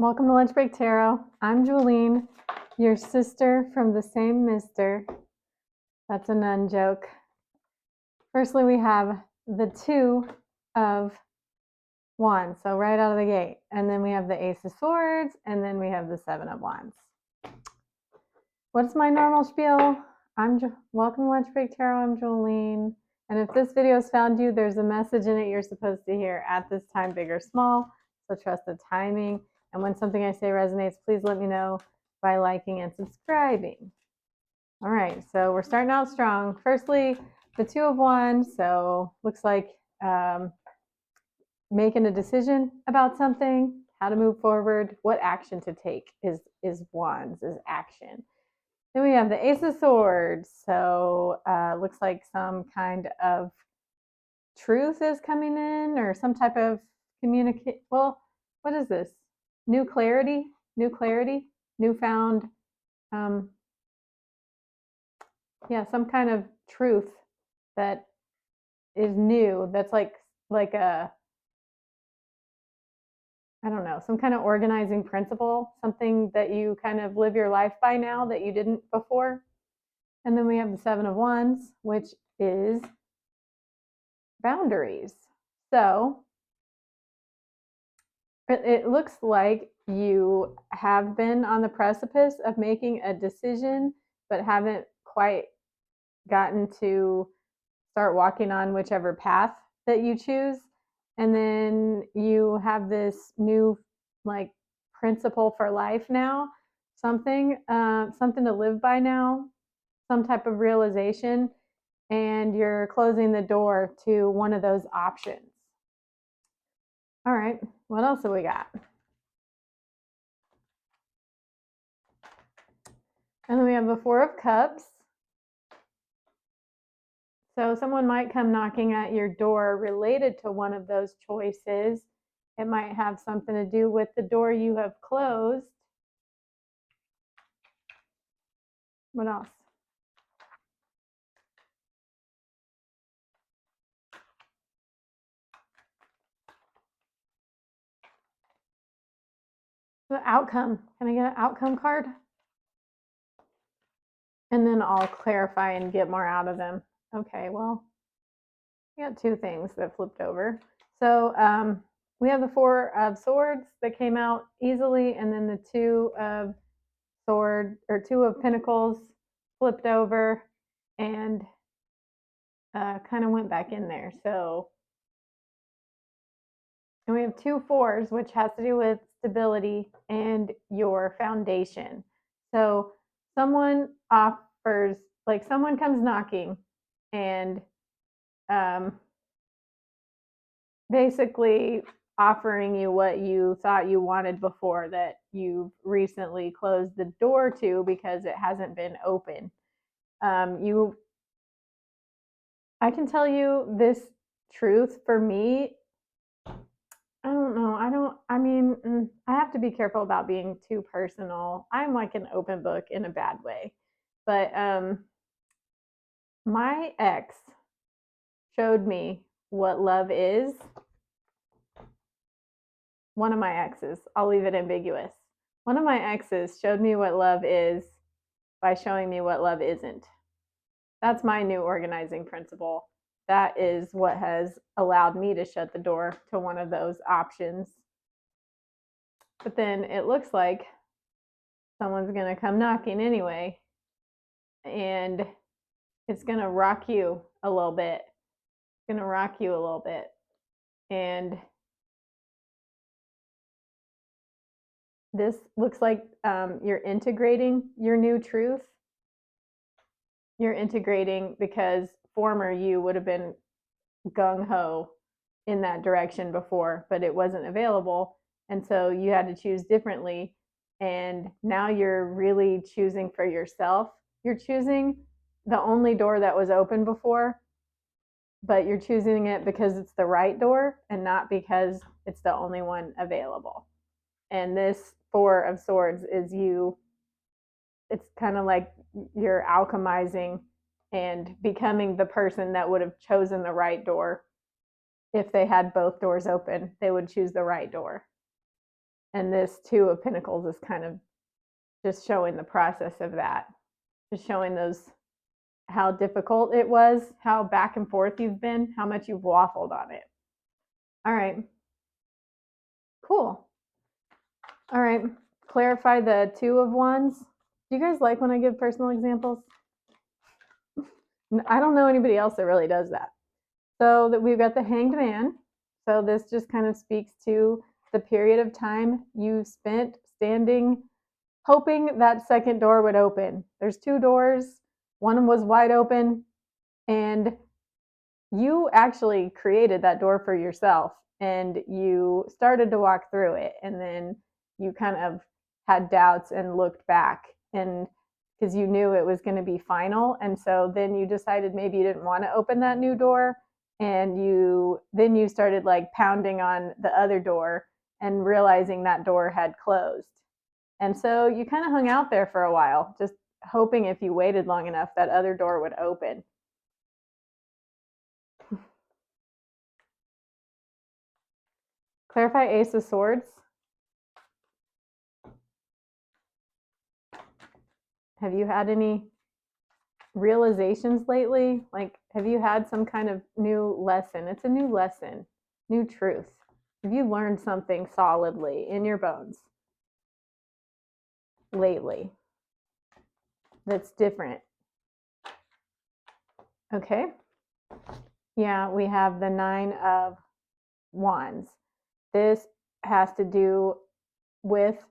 Welcome to Lunch Break Tarot. I'm Julene, your sister from the same mister. That's a nun joke. Firstly, we have the Two of Wands, so right out of the gate. And then we have the Ace of Swords, and then we have the Seven of Wands. What's my normal spiel? Welcome to Lunch Break Tarot. I'm Julene. And if this video has found you, there's a message in it you're supposed to hear at this time, big or small. So trust the timing. And when something I say resonates, please let me know by liking and subscribing. All right, so we're starting out strong. Firstly, the Two of Wands. So looks like making a decision about something, how to move forward, what action to take is Wands, is action. Then we have the Ace of Swords. So looks like some kind of truth is coming in, or some type of communicate. Well, what is this? New clarity, newfound, some kind of truth that is new. That's like a, I don't know, some kind of organizing principle, something that you kind of live your life by now that you didn't before. And then we have the Seven of Wands, which is boundaries. So it looks like you have been on the precipice of making a decision, but haven't quite gotten to start walking on whichever path that you choose. And then you have this new principle for life now, something to live by now, some type of realization, and you're closing the door to one of those options. All right, what else have we got? And then we have the Four of Cups. So someone might come knocking at your door related to one of those choices. It might have something to do with the door you have closed. What else? The outcome. Can I get an outcome card? And then I'll clarify and get more out of them. Okay, well, we got two things that flipped over. So we have the Four of Swords that came out easily, and then the Two of Pentacles flipped over and kind of went back in there. So, and we have two fours, which has to do with stability and your foundation. So someone offers, like someone comes knocking and basically offering you what you thought you wanted before, that you've recently closed the door to because it hasn't been open. I can tell you this truth for me. I don't know. I have to be careful about being too personal. I'm like an open book in a bad way. But my ex showed me what love is. One of my exes, I'll leave it ambiguous. One of my exes showed me what love is by showing me what love isn't. That's my new organizing principle. That is what has allowed me to shut the door to one of those options. But then it looks like someone's going to come knocking anyway, and it's going to rock you a little bit. It's going to rock you a little bit. And this looks like you're integrating your new truth. You're integrating because former you would have been gung-ho in that direction before, but it wasn't available. And so you had to choose differently. And now you're really choosing for yourself. You're choosing the only door that was open before, but you're choosing it because it's the right door and not because it's the only one available. And this Four of Swords is you. It's kind of like you're alchemizing and becoming the person that would have chosen the right door. If they had both doors open, they would choose the right door. And this Two of Pentacles is kind of just showing the process of that, just showing those, how difficult it was, how back and forth you've been, how much you've waffled on it. All right. Cool. All right. Clarify the Two of Wands. Do you guys like when I give personal examples? I don't know anybody else that really does that. So that we've got the Hanged Man. So this just kind of speaks to the period of time you spent standing, hoping that second door would open. There's two doors. One was wide open, and you actually created that door for yourself, and you started to walk through it, and then you kind of had doubts and looked back, and because you knew it was going to be final, and so then you decided maybe you didn't want to open that new door, and you started like pounding on the other door and realizing that door had closed. And so you kind of hung out there for a while, just hoping if you waited long enough that other door would open. Clarify Ace of Swords. Have you had any realizations lately? Like, have you had some kind of new lesson? It's a new lesson, new truth. Have you learned something solidly in your bones lately that's different? Okay. Yeah, we have the Nine of Wands. This has to do with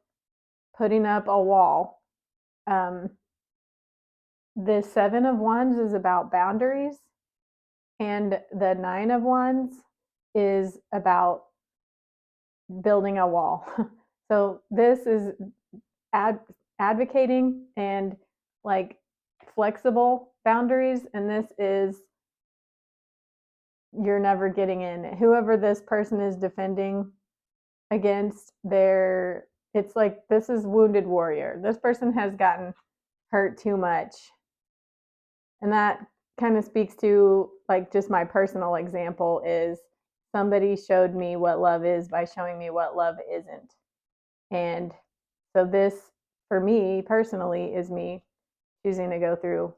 putting up a wall. The Seven of Wands is about boundaries, and the Nine of Wands is about building a wall. So this is advocating and like flexible boundaries, and this is you're never getting in. Whoever this person is defending against, it's like this is wounded warrior. This person has gotten hurt too much. And that kind of speaks to like just my personal example is somebody showed me what love is by showing me what love isn't. And so this, for me personally, is me choosing to go through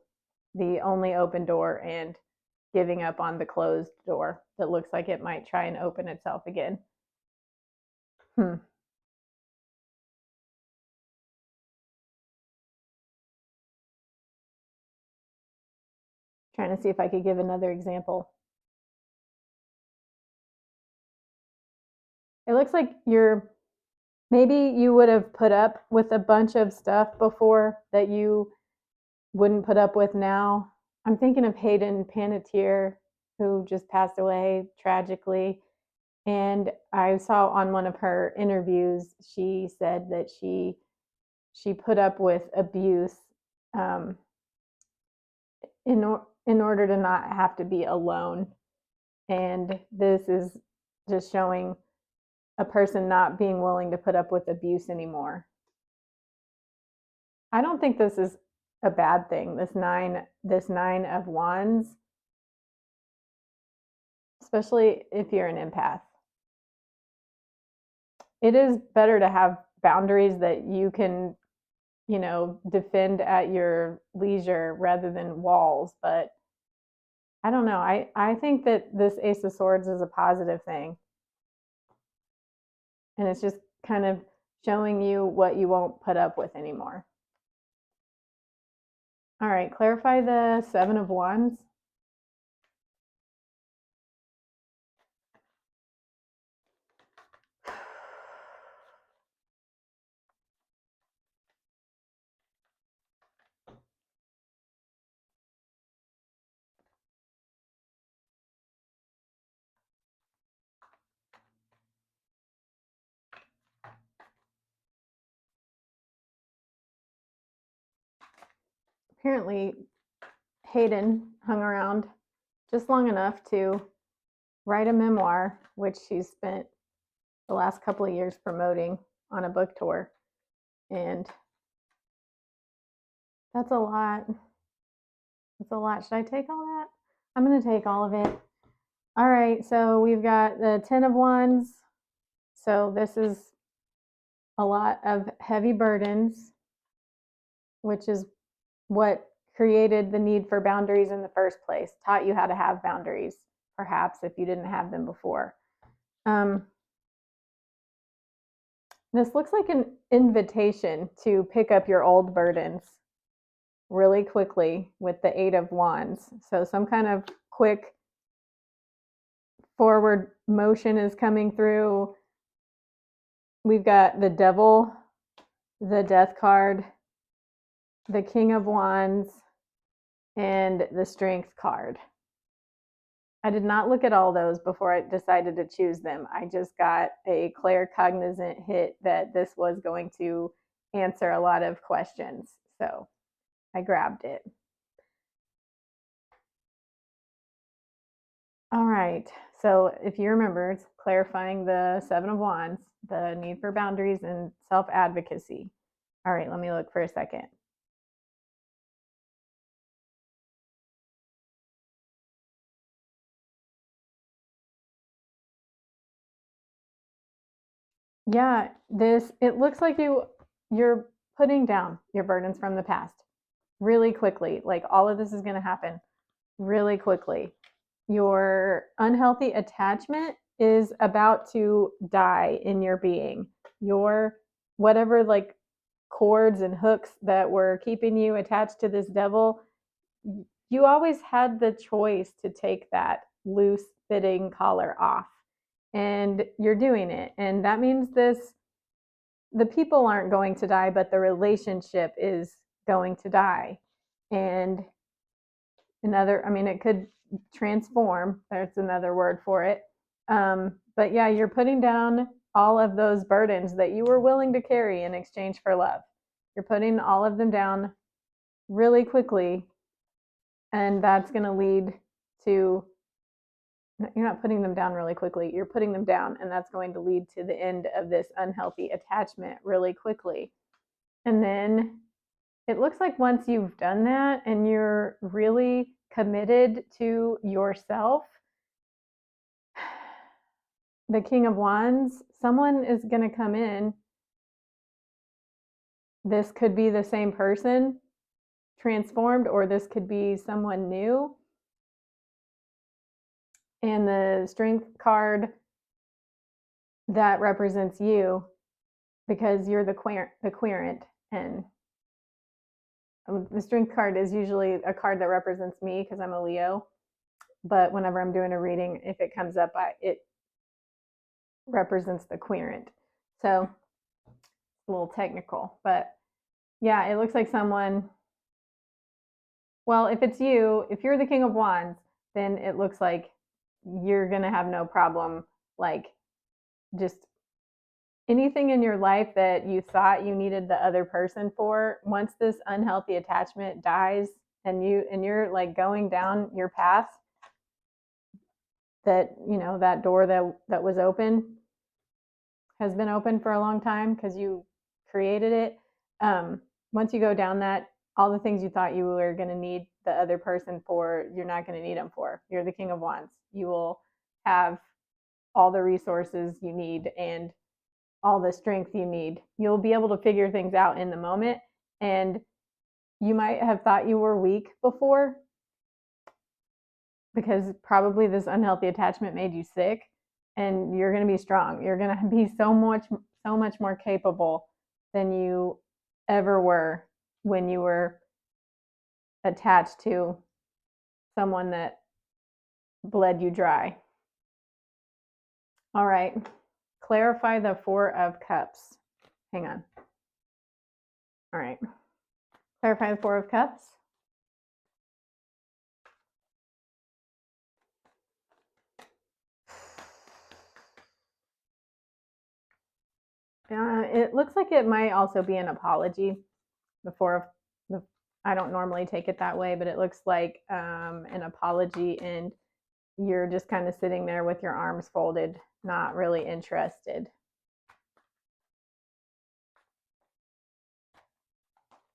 the only open door and giving up on the closed door that looks like it might try and open itself again. Trying to see if I could give another example. It looks like maybe you would have put up with a bunch of stuff before that you wouldn't put up with now. I'm thinking of Hayden Panettiere, who just passed away tragically. And I saw on one of her interviews, she said that she put up with abuse in order to not have to be alone. And this is just showing a person not being willing to put up with abuse anymore. I don't think this is a bad thing. This nine of Wands, especially if you're an empath. It is better to have boundaries that you can, defend at your leisure rather than walls. But I don't know. I think that this Ace of Swords is a positive thing. And it's just kind of showing you what you won't put up with anymore. All right, clarify the Seven of Wands. Apparently, Hayden hung around just long enough to write a memoir, which she's spent the last couple of years promoting on a book tour. And that's a lot. That's a lot. Should I take all that? I'm going to take all of it. All right. So we've got the 10 of Wands. So this is a lot of heavy burdens, which is what created the need for boundaries in the first place, taught you how to have boundaries, perhaps if you didn't have them before. This looks like an invitation to pick up your old burdens really quickly with the Eight of Wands. So some kind of quick forward motion is coming through. We've got the Devil, the Death card, the King of Wands, and the Strength card. I did not look at all those before I decided to choose them. I just got a claircognizant hit that this was going to answer a lot of questions. So I grabbed it. All right. So if you remember, it's clarifying the Seven of Wands, the need for boundaries and self-advocacy. All right, let me look for a second. Yeah, it looks like you're putting down your burdens from the past really quickly. Like all of this is going to happen really quickly. Your unhealthy attachment is about to die in your being. Your whatever like cords and hooks that were keeping you attached to this devil, you always had the choice to take that loose fitting collar off. And you're doing it. And that means the people aren't going to die, but the relationship is going to die. And it could transform. There's another word for it. But yeah, you're putting down all of those burdens that you were willing to carry in exchange for love. You're putting all of them down really quickly, and that's going to lead to, you're not putting them down really quickly, you're putting them down, and that's going to lead to the end of this unhealthy attachment really quickly. And then it looks like once you've done that and you're really committed to yourself, the King of Wands, someone is going to come in. This could be the same person transformed, or this could be someone new. And the Strength card, that represents you because you're the querent. And the Strength card is usually a card that represents me because I'm a Leo. But whenever I'm doing a reading, if it comes up, it represents the querent. So a little technical, but yeah, it looks like someone, well, if it's you, if you're the King of Wands, then it looks like you're going to have no problem, like just anything in your life that you thought you needed the other person for, once this unhealthy attachment dies and you're like going down your path, that that door that was open has been open for a long time because you created it. Once you go down that, all the things you thought you were going to need the other person for, you're not going to need them for. You're the King of Wands. You will have all the resources you need and all the strength you need. You'll be able to figure things out in the moment. And you might have thought you were weak before because probably this unhealthy attachment made you sick, and you're going to be strong. You're going to be so much more capable than you ever were when you were attached to someone that bled you dry. All right. Clarify the Four of Cups. Hang on. All right. Clarify the Four of Cups. It looks like it might also be an apology. I don't normally take it that way, but it looks like an apology, and you're just kind of sitting there with your arms folded, not really interested.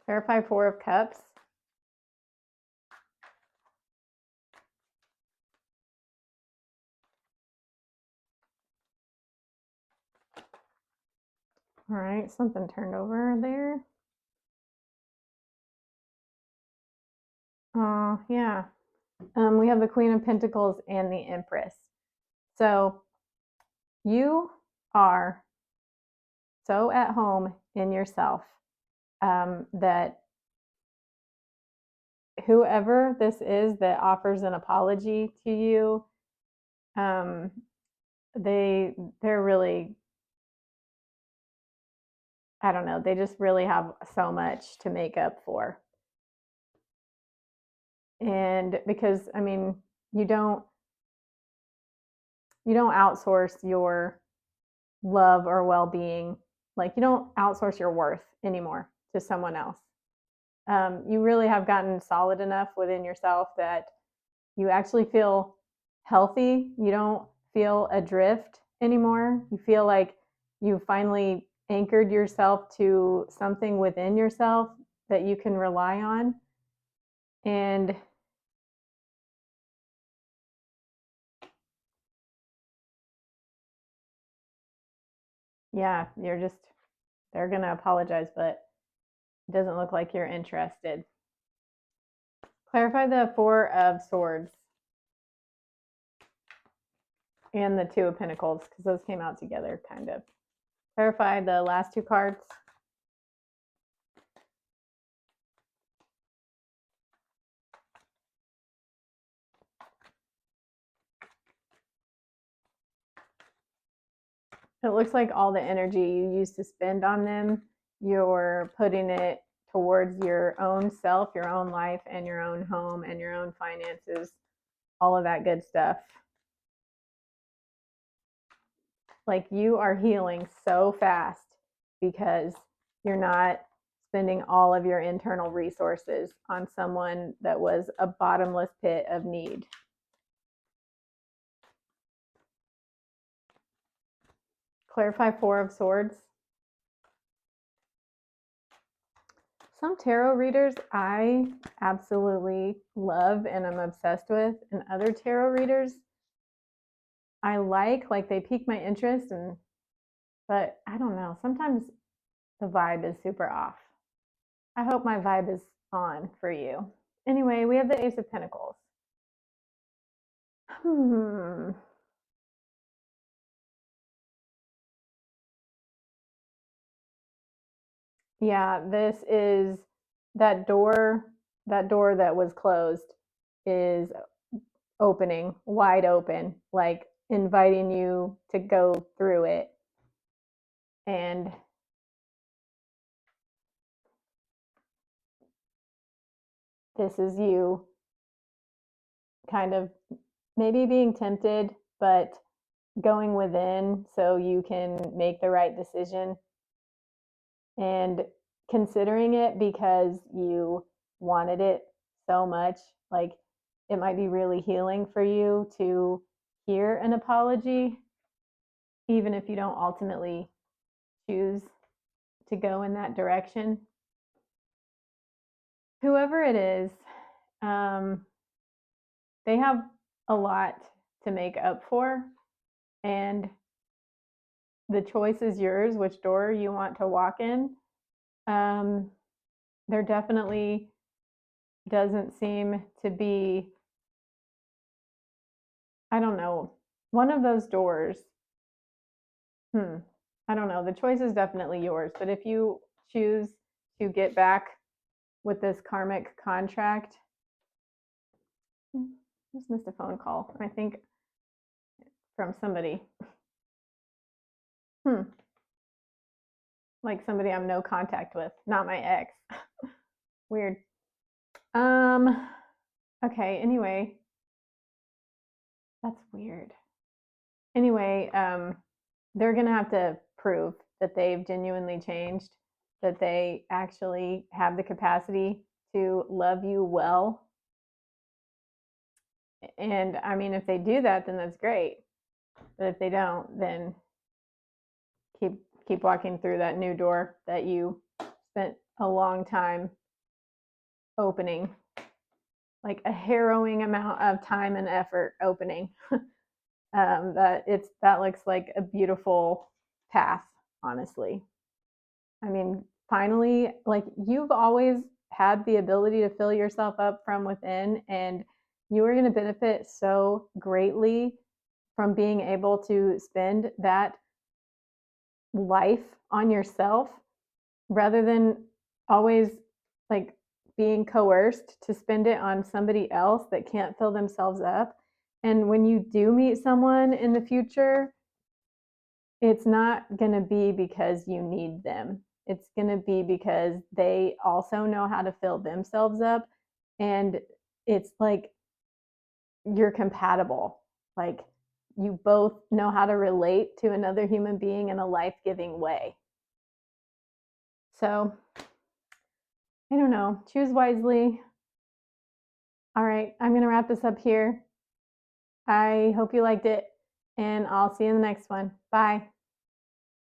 Clarify Four of Cups. All right, something turned over there. Oh, yeah. We have the Queen of Pentacles and the Empress. So you are so at home in yourself that whoever this is that offers an apology to you, um, they're really, I don't know, they just really have so much to make up for. And because I mean, you don't you don't outsource your love or well-being, like you don't outsource your worth anymore to someone else. You really have gotten solid enough within yourself that you actually feel healthy. You don't feel adrift anymore. You feel like you finally anchored yourself to something within yourself that you can rely on. And yeah, they're going to apologize, but it doesn't look like you're interested. Clarify the Four of Swords and the Two of Pentacles, because those came out together, kind of. Clarify the last two cards. It looks like all the energy you used to spend on them, you're putting it towards your own self, your own life, and your own home, and your own finances, all of that good stuff. Like you are healing so fast because you're not spending all of your internal resources on someone that was a bottomless pit of need. Clarify Four of Swords. Some tarot readers I absolutely love and I'm obsessed with, and other tarot readers I like they pique my interest, and but I don't know, sometimes the vibe is super off. I hope my vibe is on for you. Anyway, we have the Ace of Pentacles. Hmm. Yeah, this is that door that was closed is opening wide open, like inviting you to go through it. And this is you kind of maybe being tempted, but going within so you can make the right decision and considering it because you wanted it so much. Like it might be really healing for you to hear an apology, even if you don't ultimately choose to go in that direction. Whoever it is, um, they have a lot to make up for, and the choice is yours which door you want to walk in. Um, there definitely doesn't seem to be, I don't know, one of those doors. I don't know. The choice is definitely yours. But if you choose to get back with this karmic contract, just missed a phone call, I think from somebody. Like somebody I'm no contact with, not my ex. Weird. Um, okay, anyway. That's weird. Anyway, they're gonna have to prove that they've genuinely changed, that they actually have the capacity to love you well. And I mean, if they do that, then that's great. But if they don't, then keep keep walking through that new door that you spent a long time opening, like a harrowing amount of time and effort opening. That looks like a beautiful path, honestly. I mean, finally, like you've always had the ability to fill yourself up from within, and you are going to benefit so greatly from being able to spend that life on yourself rather than always like being coerced to spend it on somebody else that can't fill themselves up. And when you do meet someone in the future, it's not going to be because you need them. It's going to be because they also know how to fill themselves up. And it's like you're compatible. Like you both know how to relate to another human being in a life giving way. So I don't know. Choose wisely. All right. I'm going to wrap this up here. I hope you liked it, and I'll see you in the next one. Bye.